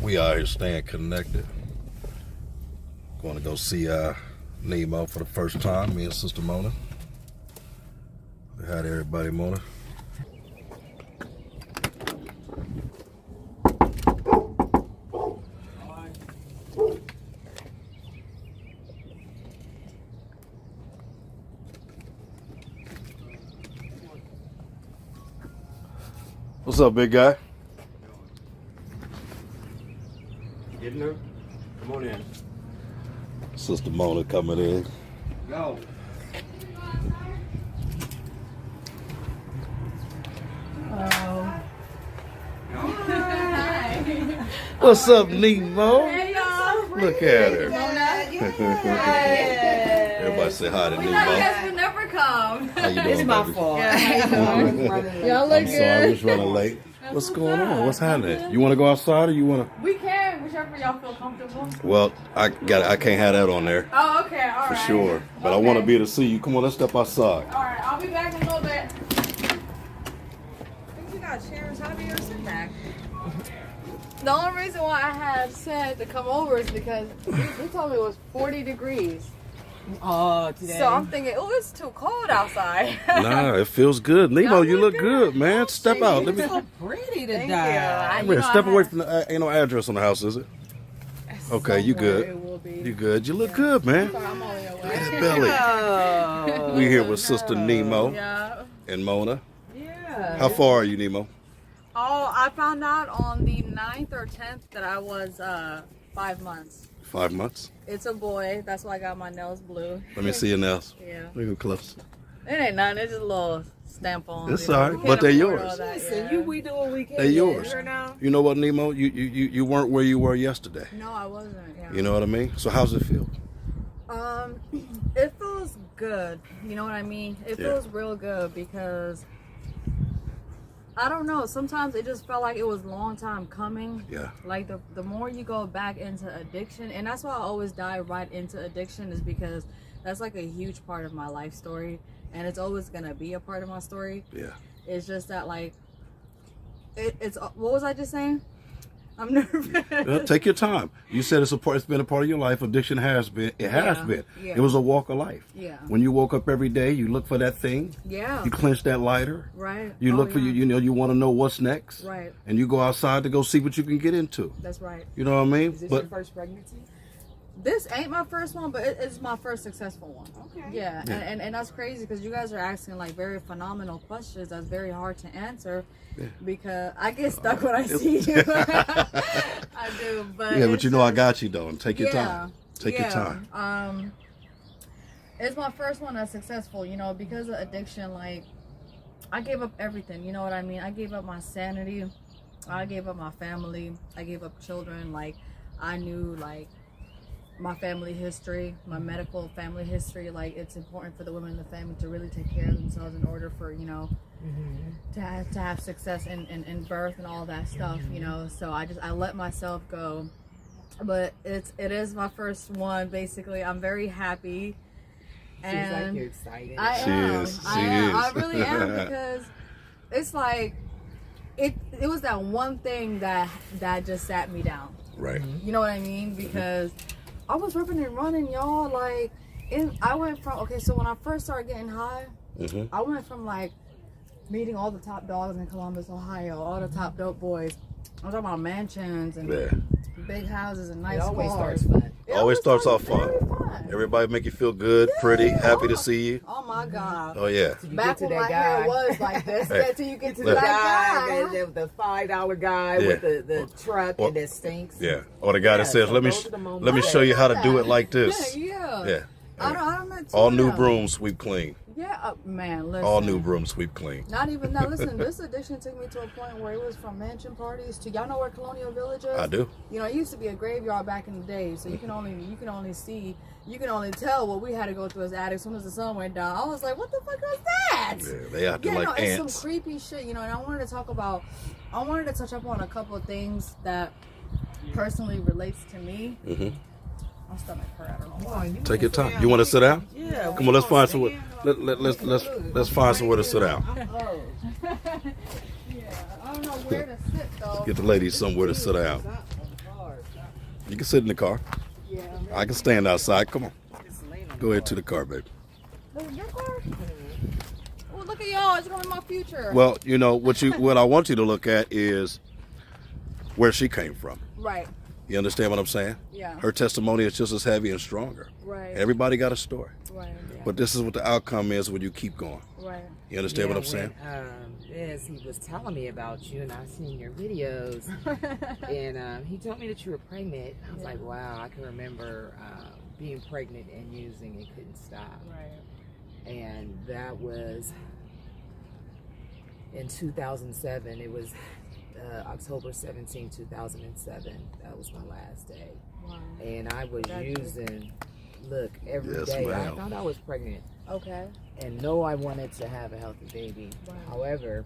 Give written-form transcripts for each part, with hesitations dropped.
We out here staying connected. Going to go see Nimo for the first time, me and Sister Mona. Hi to everybody, Mona. What's up, big guy? Getting her? Come on in. Sister Mona coming in. Go. Oh. What's up, Nimo? Hey, y'all. Look at her. Hey. Everybody say hi to You Nimo. guys would never come. How you doing, It's my baby? fault. Y'all look I'm sorry, I was running late. What's going on? What's happening? You want to go outside or you want to? We can, whichever y'all feel comfortable. Well, I can't have that on there Oh, okay, all right. for sure. But I want to be able to see you. Come on, let's step outside. All right, I'll be back in a little bit. I think you got chairs. How do you sit back? The only reason why I had said to come over is because he told me it was 40 degrees. Oh, today. So I'm thinking, oh, it's too cold outside. Nah, it feels good. Nimo, Y'all you look look good, man. Step out. Let me. You're so pretty today. Thank you. I- Come here, know, step I away had- from the. Ain't no address on the house, is it? Okay, you Somewhere good. It will be. You good. You look good, man. Sorry, I'm only Look away. at that belly. Oh. We here with Sister Nimo Yeah. and Mona. Yeah. How far are you, Nimo? Oh, I found out on the 9th or 10th that I was 5 months. 5 months. It's a boy. That's why I got my nails blue. Let me see your nails. Yeah. Look at close. It ain't nothing. It's just a little stamp on. It's you know. all right, You but can't they're afford yours. all that, Listen, yeah. we do what we can. They're yours. You know? You know what, Nimo? You weren't where you were yesterday. No, I wasn't. Yeah. You know what I mean? So how's it feel? It feels good. You know what I mean? It Yeah. feels real good because I don't know. Sometimes it just felt like it was a long time coming. Yeah. Like the more you go back into addiction, and that's why I always dive right into addiction, is because that's like a huge part of my life story, and it's always gonna be a part of my story. Yeah. It's just that like it's what was I just saying? I'm nervous. Take your time. You said it's been a part of your life. Addiction has been. It has Yeah, been. yeah. It was a walk of life. Yeah. When you woke up every day, you look for that thing. Yeah. You clench that lighter. Right. You Oh, look for yeah. you want to know what's next. Right. And you go outside to go see what you can get into. That's right. You know what I mean? Is this But your first pregnancy? This ain't my first one, but it's my first successful one. Okay. Yeah, Yeah. And that's crazy because you guys are asking like very phenomenal questions that's very hard to answer because I get stuck when I see you. I do, but yeah, but it's you know I just- got you though. And take your time. Take your yeah. time. It's my first one that's successful, you know, because of addiction. Like, I gave up everything. You know what I mean? I gave up my sanity. I gave up my family. I gave up children. Like, I knew like my family history, my medical family history. Like, it's important for the women in the family to really take care of themselves in order for, you know, to have success in birth and all that stuff, you know. So I let myself go, but it is my first one. Basically, I'm very happy, Seems and like you're excited. I She am. is. I She am. is. I really am because it's like it was that one thing that just sat me down. Right. You know what I mean? Because I was ripping and running, y'all. Like, I went from so when I first started getting high, I went from like meeting all the top dogs in Columbus, Ohio, all the top dope boys. I'm talking about mansions and Yeah. big houses and nice It always cars. starts fun. It Always starts off very fun. Everybody make you feel good, pretty, happy to see you. Oh my God. Oh yeah. Till you Back get to when that my hair guy. was like this, Hey. until you get to Look. that guy. The $5 guy Yeah. with the truck Or- and it stinks. Yeah. Or the guy that Yeah, says, so "Let me those are the moments. let me show you how to do it like this." Yeah. Yeah. I don't know. All new brooms sweep clean. Yeah, man, listen. All new brooms sweep clean. Not even now. Listen, this addiction took me to a point where it was from mansion parties to y'all know where Colonial Village is. I do. You know, it used to be a graveyard back in the day, so you can only tell what we had to go through as addicts. As soon as the sun went down, I was like, "What the fuck was that?" Yeah, they out there Yeah, like no, it's ants. some creepy shit, you know. And I wanted to touch up on a couple of things that personally relates to me. My stomach hurt. I don't know why. Take your time. You want to sit down? Yeah. Come on, let's find somewhere. Let's find somewhere to sit down. Oh. Yeah, I don't know where to sit though. Get the ladies somewhere to sit down. You can sit in the car. Yeah. I can stand outside. Come on. Just laying on Go ahead to the car, baby. This is your car? Well, look at y'all. It's going to be my future. Well, you know what I want you to look at is where she came from. Right. You understand what I'm saying? Yeah. Her testimony is just as heavy and stronger. Right. Everybody got a story. Right. But this is what the outcome is when you keep going. Right. You understand what I'm when, saying? Yes, he was telling me about you, and I seen your videos, and he told me that you were pregnant. I was like, wow, I can remember being pregnant and using and couldn't stop. Right. And that was in 2007. It was October 17, 2007. That was my last day. Wow. And I was That's using, look, every Yes, day. ma'am. I thought I was pregnant. Okay. And know I wanted to have a healthy baby. Wow. However,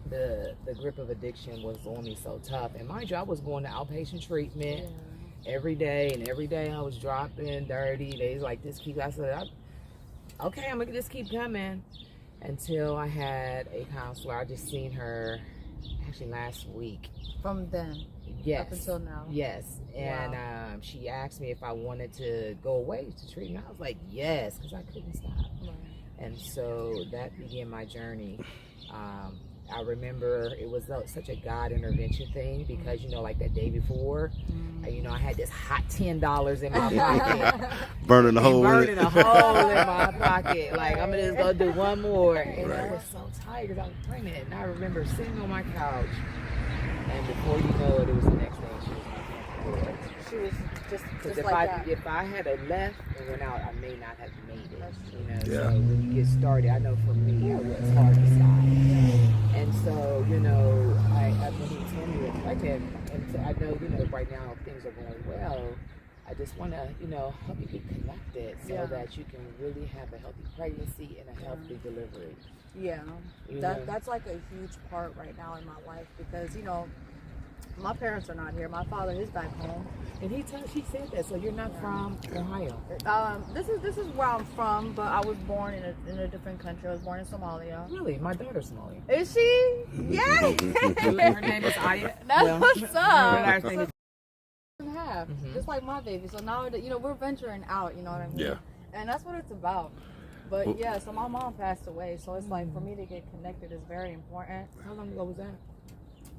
the grip of addiction was on me so tough. And mind you, I was going to outpatient treatment every day, and every day I was dropping dirty. They was like, this keep. I said, okay, I'm gonna just keep coming. Until I had a counselor. I just seen her actually last week. From then Yes. up until now. Yes. And she asked me if I wanted to go away to treatment. I was like, yes, because I couldn't stop. Right. And so that began my journey. I remember it was such a God intervention thing because, you know, like that day before, you know, I had this hot $10 in my pocket. Burning the hole in Burning it. a hole in my pocket. Like, I'm just going to do one more. And I Right. was so tired because I was pregnant. And I remember sitting on my couch. And before you know it, it was the next day. She was knocking at the door. She was just Because like that. if I had a left and went out, I may not have made it. That's true. You know, Yeah. so when you get started, I know for me, it was hard to stop. And so, you know, when he told me you're pregnant, and I know, you know, right now things are going well. I just want to, you know, help you get connected so that you can really have a healthy pregnancy and a healthy delivery. Yeah, You know? that's like a huge part right now in my life because, you know, my parents are not here. My father is back home. And she said that. So you're not from Ohio. This is where I'm from, but I was born in a different country. I was born in Somalia. Really, my daughter's Somalian. Is she? Yeah. Her name is Aya. That's what's Her up. last name is Half, just like my baby. So now, you know, we're venturing out. You know what I mean? Yeah. And that's what it's about. But Well- yeah, so my mom passed away. So it's like for me to get connected is very important. How long ago was that?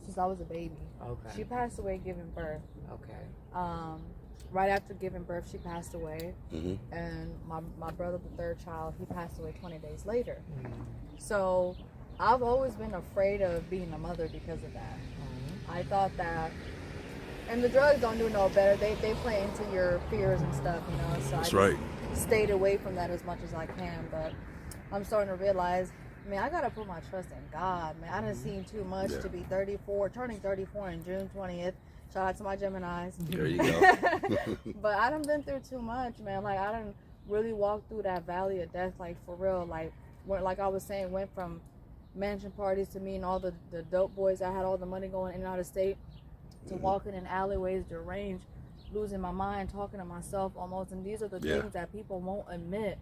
Since I was a baby. Okay. She passed away giving birth. Okay. Right after giving birth, she passed away. Mhm. And my brother, the third child, he passed away 20 days later. Mm-hmm. So I've always been afraid of being a mother because of that. I thought that, and the drugs don't do no better. They play into your fears and stuff, you know. So That's I right. stayed away from that as much as I can. But I'm starting to realize, man, I gotta put my trust in God, man. I done seen too much to be 34, turning 34 on June 20th. Shout out to my Geminis. There you go. But I done been through too much, man. Like I done really walked through that valley of death, like for real. Like I was saying, went from mansion parties to meeting all the dope boys. I had all the money going in and out of state to walking in alleyways, deranged, losing my mind, talking to myself almost. And these are the things that people won't admit.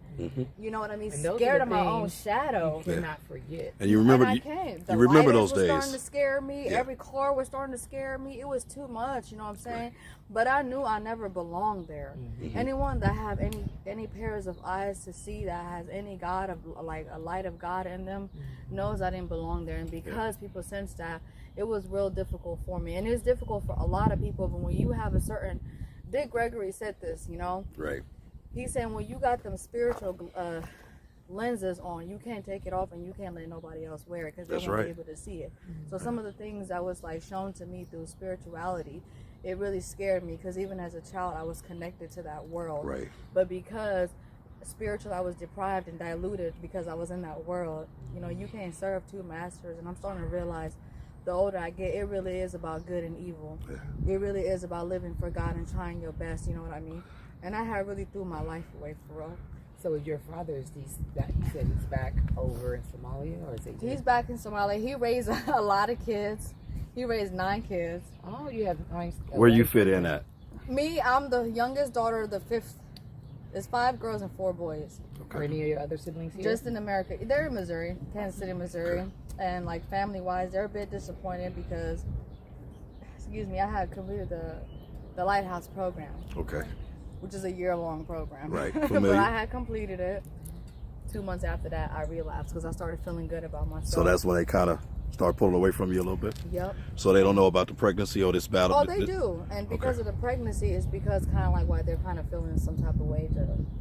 You know what I mean? And those Scared are of the my own things shadow. You cannot forget. And you remember, And I you, can't. you remember lighters those was starting to days. scare me. Yeah. Every car was starting to scare me. It was too much, you know what I'm saying? But I knew I never belonged there. Anyone that have any pairs of eyes to see that has any God of like a light of God in them knows I didn't belong there. And because people sense that, it was real difficult for me. And it's difficult for a lot of people. But when you have a certain, Dick Gregory said this, you know. Right. He's saying when you got them spiritual lenses on, you can't take it off and you can't let nobody else wear it because they That's won't right. be able to see it. So some of the things that was like shown to me through spirituality, it really scared me because even as a child I was connected to that world. Right. But because spiritual I was deprived and diluted because I was in that world. You know, you can't serve two masters, and I'm starting to realize the older I get, it really is about good and evil. It really is about living for God and trying your best, you know what I mean? And I had really threw my life away for real. So your father is you said he's back over in Somalia, or is he? He's back in Somalia. He raised a lot of kids. He raised 9 kids. Oh, you have 9. Where you fit in at? Me, I'm the youngest daughter, the 5th. It's 5 girls and 4 boys. Are any of your other siblings here? Just in America. They're in Missouri, Kansas City, Missouri. And like family-wise, they're a bit disappointed because, excuse me, I had completed the the Lighthouse program, Okay. which is a year-long program. Right. But Familiar. I had completed it. 2 months after that, I relapsed because I started feeling good about myself. So that's when they kind of start pulling away from you a little bit. Yep. So they don't know about the pregnancy or this battle. Oh, they do, and because of the pregnancy, it's because kind of like why they're kind of feeling some type of way.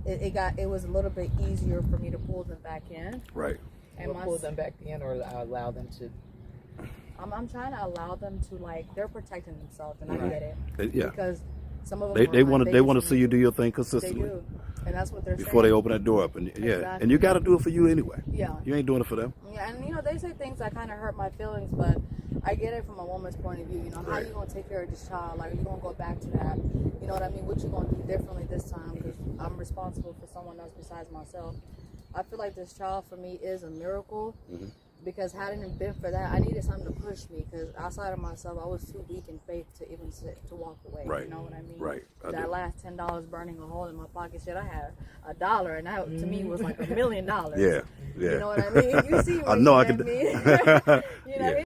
It was a little bit easier for me to pull them back in. Right. And Or pull them back in, or allow them to. I'm trying to allow them to, like, they're protecting themselves, and I get it. Yeah. Because some of them They want to see you do your thing They consistently do, and that's what they're before saying. they open that door up. And yeah, Exactly. and you got to do it for you anyway. Yeah. You ain't doing it for them. Yeah, and you know they say things that kind of hurt my feelings, but I get it from a woman's point of view. You know, how you gonna take care of this child? Like, are you gonna go back to that? You know what I mean? What you gonna do differently this time? Because I'm responsible for someone else besides myself. I feel like this child for me is a miracle. Mm-hmm. Because hadn't it been for that, I needed something to push me. Because outside of myself, I was too weak in faith to even to walk away. Right. You know what I mean? Right. That last $10 burning a hole in my pocket. Shit, I had $1, and that to me was like $1 million. Yeah. Yeah. You know what I mean? You see, I know I can. can. You know, Yeah.